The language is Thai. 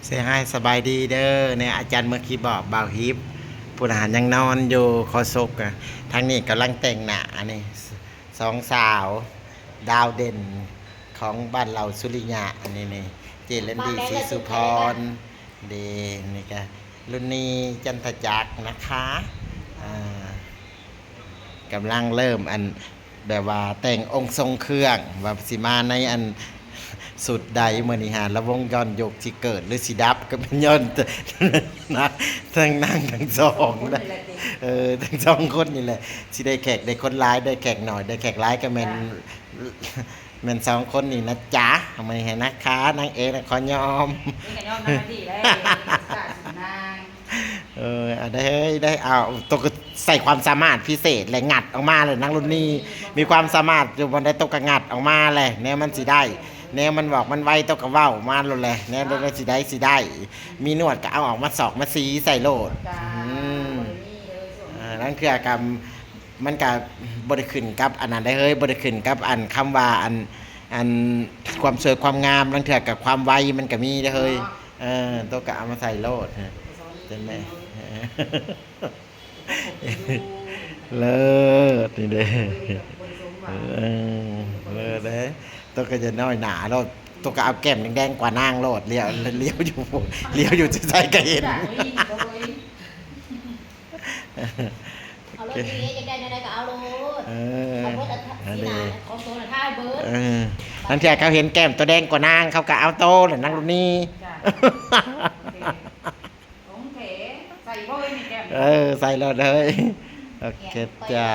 เสียให้สบายดีเด้อเนี่ยอาจารย์เมื่อกี้บอกบ่าวฮิปผู้อาหารยังนอนอยู่คอซกอ่ะทางนี้กำลังแต่งหน้านี่สองสาวดาวเด่นของบ้านเราสุริยะอันนี้นี่เจริญดีศรีสุพรเดนี่ก็ลุนีจันทจักรนะคะอ่ากำลังเริ่มอันแบบว่าแต่งองค์ทรงเครื่องว่าสิมาในอันสุดใดเมื่อนี้หาระวงย้อนยกที่เกิดหรือสิดับก็เป็นย้อนนะทั้งนั่งทั้งสองนะทั้งสองคนนี่แหละสิได้แขกได้คนร้ายได้แขกหน่อยได้แขกร้ายก็แมนสองคนนี่นะจ๊ะทำไมเห็นนะคะนางเอกขอยอมนี่ก็ยอมมาดีแล้วสาดนางได้เอาตัวก็ใส่ความสามารถพิเศษเลยงัดออกมาเลยนักรุ่นนี้มีความสามารถอยู่บนได้ตัวกระงัดออกมาเลยเนี่ยมันสิได้เนี่ยมันบอกมันไวตัวกระเว้ามาเลยเนี่ยได้สิได้มีหนวดก็เอาออกมาสอกมาซีใส่โลดนั่นคือกรรมมันกับบริขึ้นกับอันนั้นได้เฮ้ยบริขึ้นกับอันคำว่าอันความสวยความงามนั่นเถื่อกับความไวมันก็มีได้เฮ้ยตัวก็เอามาใส่โลดใช่ไหมเลิศนี่เด้เลิศเด้ตัวก็จะน้อยหนาโลดตัวก็เอาแก้มแดงๆกว่านางโลดเลี้ยวอยู่จะใส่ก็เห็นเอารถนี้ยังได้อะไรก็เอารถเอารถที่ไหนของโซนท่าเบิร์ดนั่นที่เขาเห็นแก้มตัวแดงกว่านางเขาก็เอาโตเลยนั่งรุ่นนี้ใส่พ่อไว้ในแก้มใส่เลยโอเคจ้า